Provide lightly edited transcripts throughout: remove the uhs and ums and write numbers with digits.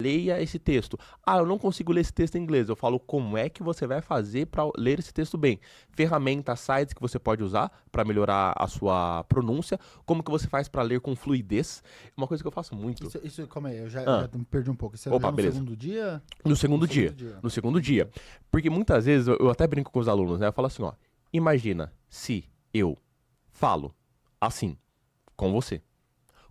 leia esse texto. Ah, eu não consigo ler esse texto em inglês. Eu falo como é que você vai fazer para ler esse texto bem. Ferramentas, sites que você pode usar para melhorar a sua pronúncia. Como que você faz para ler com fluidez. Uma coisa que eu faço muito. Calma aí, eu Ah, já me perdi um pouco. Isso é já opa, no beleza. segundo dia? No No segundo segundo dia. dia. No segundo dia. Porque muitas vezes eu até brinco com os alunos, né? Eu falo assim, ó. Imagina se eu falo assim com você.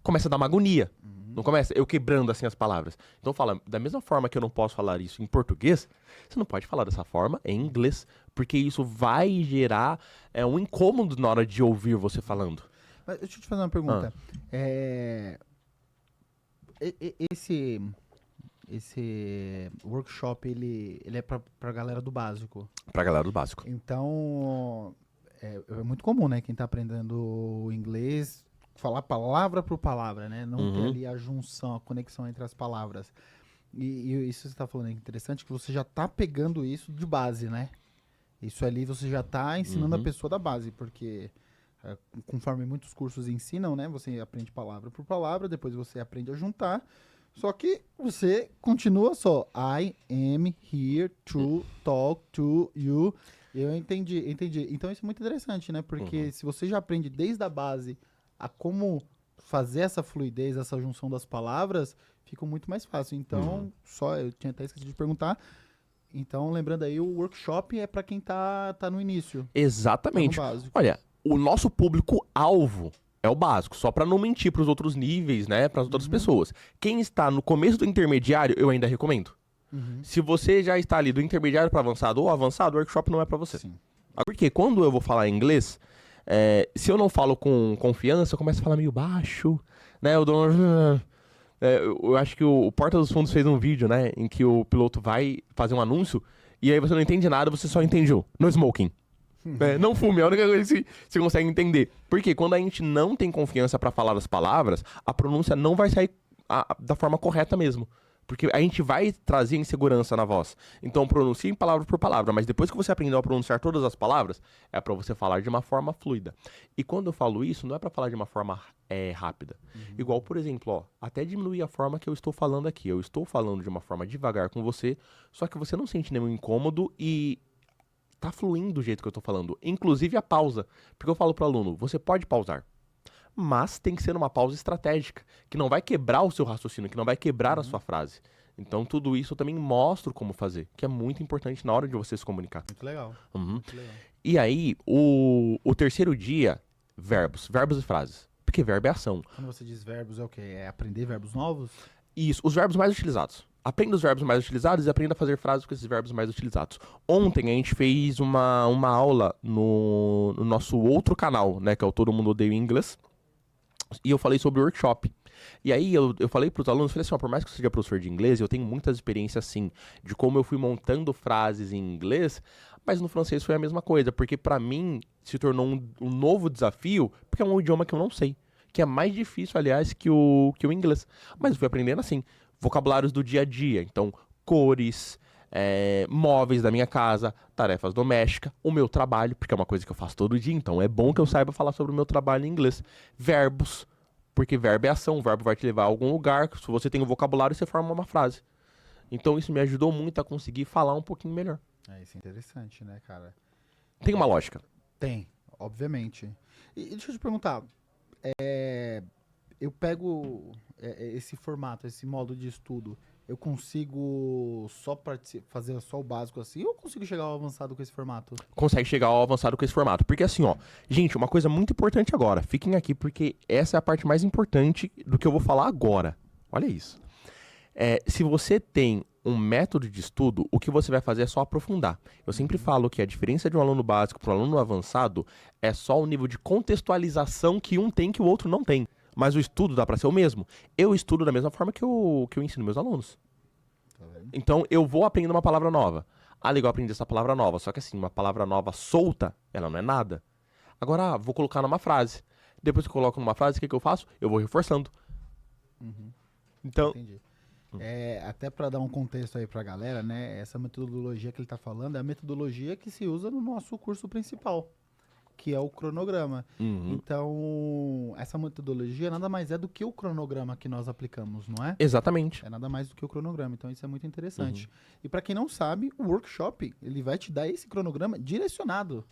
Começa a dar uma agonia. Não começa? Eu quebrando assim as palavras. Então fala, da mesma forma que eu não posso falar isso em português, você não pode falar dessa forma em inglês, porque isso vai gerar um incômodo na hora de ouvir você falando. Mas deixa eu te fazer uma Ah, pergunta. É, esse workshop, ele é pra galera do básico. pra galera do básico. Então, é muito comum, né? Quem tá aprendendo inglês, falar palavra por palavra, né? Não ter Uhum, ali a junção, a conexão entre as palavras. E isso que você tá falando é interessante, que você já tá pegando isso de base, né? Isso ali você já tá ensinando a uhum, pessoa da base, porque conforme muitos cursos ensinam, né? Você aprende palavra por palavra, depois você aprende a juntar. Só que você continua só. I am here to talk to you. Eu entendi. Então isso é muito interessante, né? uhum, Porque se você já aprende desde a base a como fazer essa fluidez, essa junção das palavras, fica muito mais fácil. uhum. Então, só eu tinha até esquecido de perguntar. Então, lembrando aí, o workshop é para quem tá no início, tá no Exatamente. básico. Olha, o nosso público-alvo é o básico, só pra não mentir pros outros níveis, né, pras outras Uhum, pessoas. Quem está no começo do intermediário, eu ainda recomendo. uhum, Se você já está ali do intermediário para avançado ou avançado, o workshop não é para você. sim. Porque quando eu vou falar inglês, se eu não falo com confiança, eu começo a falar meio baixo, né? Eu dou eu acho que o Porta dos Fundos fez um vídeo, né? Em que o piloto vai fazer um anúncio e aí você não entende nada, você só entende o no smoking. Não fume, é a única coisa que você consegue entender. Porque quando a gente não tem confiança para falar as palavras, a pronúncia não vai sair da forma correta mesmo. Porque a gente vai trazer insegurança na voz. Então pronuncie palavra por palavra, mas depois que você aprendeu a pronunciar todas as palavras, é para você falar de uma forma fluida. E quando eu falo isso, não é para falar de uma forma rápida. Igual, por exemplo, ó, até diminuir a forma que eu estou falando aqui. Eu estou falando de uma forma devagar com você, só que você não sente nenhum incômodo e tá fluindo do jeito que eu tô falando. Inclusive a pausa. Porque eu falo pro aluno, você pode pausar, mas tem que ser uma pausa estratégica, que não vai quebrar o seu raciocínio, que não vai quebrar a Uhum. sua frase. Então tudo isso eu também mostro como fazer, que é muito importante na hora de você se comunicar. Muito legal. Uhum. Muito legal. E aí, o terceiro dia, verbos e frases. Porque verbo é ação. Quando você diz verbos, é o quê? É aprender verbos novos? Isso, os verbos mais utilizados. Aprenda os verbos mais utilizados e aprenda a fazer frases com esses verbos mais utilizados. Ontem a gente fez uma aula no nosso outro canal, né, que é o Todo Mundo Odeia Inglês, e eu falei sobre o workshop. E aí eu falei para os alunos, falei assim, ó, por mais que eu seja professor de inglês, eu tenho muitas experiências assim, de como eu fui montando frases em inglês, mas no francês foi a mesma coisa, porque para mim se tornou um novo desafio, porque é um idioma que eu não sei, que é mais difícil, aliás, que o inglês. Mas eu fui aprendendo assim, vocabulários do dia a dia, então cores, móveis da minha casa, tarefas domésticas, o meu trabalho, porque é uma coisa que eu faço todo dia, então é bom que eu saiba falar sobre o meu trabalho em inglês. Verbos, porque verbo é ação, o verbo vai te levar a algum lugar, se você tem o vocabulário, você forma uma frase. Então isso me ajudou muito a conseguir falar um pouquinho melhor. Isso é interessante, né, cara? Tem uma lógica. Tem, obviamente. E deixa eu te perguntar, eu pego esse formato, esse modo de estudo, eu consigo fazer só o básico assim, ou eu consigo chegar ao avançado com esse formato? Consegue chegar ao avançado com esse formato. Porque assim, ó, gente, uma coisa muito importante agora, fiquem aqui porque essa é a parte mais importante do que eu vou falar agora. Olha isso. Se você tem um método de estudo, o que você vai fazer é só aprofundar. Eu sempre falo que a diferença de um aluno básico para um aluno avançado é só o nível de contextualização que um tem que o outro não tem. Mas o estudo dá para ser o mesmo. Eu estudo da mesma forma que eu ensino meus alunos. Tá vendo? Então eu vou aprendendo uma palavra nova. Ah, legal aprender essa palavra nova. Só que assim, uma palavra nova solta, ela não é nada. Agora, vou colocar numa frase. Depois que eu coloco numa frase, o que eu faço? Eu vou reforçando. Uhum, Então, entendi. Até para dar um contexto aí pra galera, né? Essa metodologia que ele tá falando é a metodologia que se usa no nosso curso principal. que é o cronograma. Uhum. Então, essa metodologia nada mais é do que o cronograma que nós aplicamos, não é? Exatamente. É nada mais do que o cronograma. Então, isso é muito interessante. Uhum. E para quem não sabe, o workshop, ele vai te dar esse cronograma direcionado.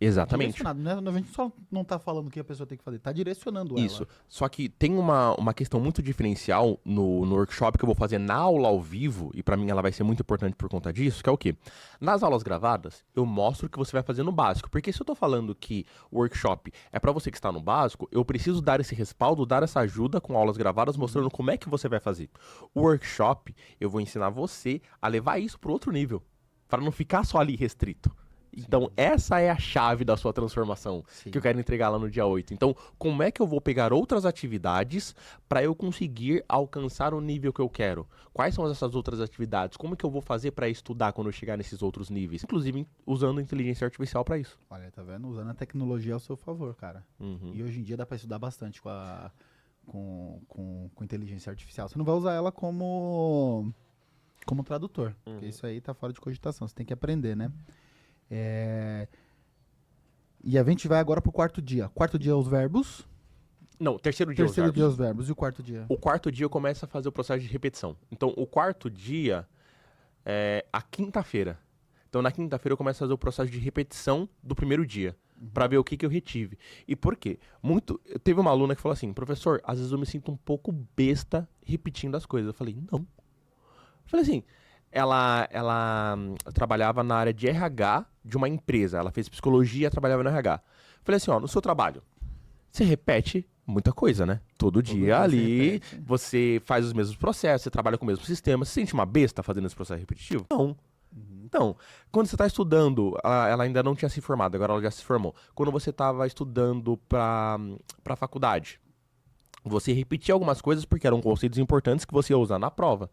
Exatamente. Direcionado. Né? A gente só não tá falando o que a pessoa tem que fazer, tá direcionando ela. Isso. Só que tem uma questão muito diferencial no workshop que eu vou fazer na aula ao vivo, e pra mim ela vai ser muito importante por conta disso, que é o quê? Nas aulas gravadas, eu mostro o que você vai fazer no básico. Porque se eu tô falando que o workshop é pra você que está no básico, eu preciso dar esse respaldo, dar essa ajuda com aulas gravadas, mostrando como é que você vai fazer. O workshop, eu vou ensinar você a levar isso pro outro nível, pra não ficar só ali restrito. Então, essa é a chave da sua transformação, Sim. que eu quero entregar lá no dia 8. Então, como é que eu vou pegar outras atividades para eu conseguir alcançar o nível que eu quero? Quais são essas outras atividades? Como que eu vou fazer para estudar quando eu chegar nesses outros níveis? Inclusive, usando inteligência artificial para isso. Olha, tá vendo? Usando a tecnologia ao seu favor, cara. Uhum. E hoje em dia dá pra estudar bastante com inteligência artificial. Você não vai usar ela como tradutor, porque isso aí tá fora de cogitação. Você tem que aprender, né? E a gente vai agora pro quarto dia. Quarto dia os verbos. Não, terceiro dia Terceiro os dia verbos. os verbos. E o quarto dia? O quarto dia eu começo a fazer o processo de repetição. Então, o quarto dia é a quinta-feira. Então, na quinta-feira eu começo a fazer o processo de repetição do primeiro dia, pra ver o que eu retive. E por quê? Teve uma aluna que falou assim, professor, às vezes eu me sinto um pouco besta repetindo as coisas. Eu falei, não. Eu falei assim, ela trabalhava na área de RH de uma empresa. Ela fez psicologia e trabalhava no RH. Falei assim, ó, no seu trabalho, você repete muita coisa, né? Todo dia dia você ali, repete. você faz os mesmos processos, você trabalha com o mesmo sistema. Você sente uma besta fazendo esse processo repetitivo? Não. Então, quando você está estudando, ela ainda não tinha se formado, agora ela já se formou. Quando você estava estudando para a faculdade, você repetia algumas coisas porque eram conceitos importantes que você ia usar na prova.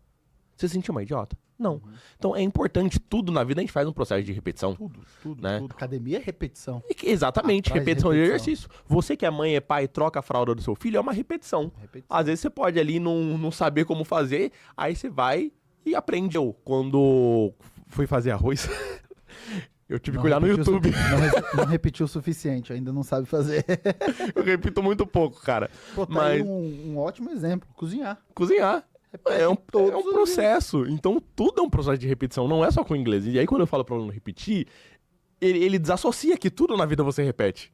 Você se sentiu uma idiota? Não. Então é importante, tudo na vida a gente faz um processo de repetição. Tudo, né? tudo. Academia é repetição. Exatamente, Atrás de repetição de repetição. exercício. Você que é mãe, é pai, troca a fralda do seu filho, é uma repetição. Repetição. Às vezes você pode ali não saber como fazer, aí você vai e aprende. Eu, quando fui fazer arroz, eu tive que olhar no repetiu o YouTube. Não repetiu o suficiente, ainda não sabe fazer. Eu repito muito pouco, cara. Pô, tá aí Mas um ótimo exemplo. Cozinhar. cozinhar Repete é um todos os dias. processo. Então tudo é um processo de repetição, não é só com o inglês. E aí quando eu falo para o aluno repetir, ele desassocia que tudo na vida você repete.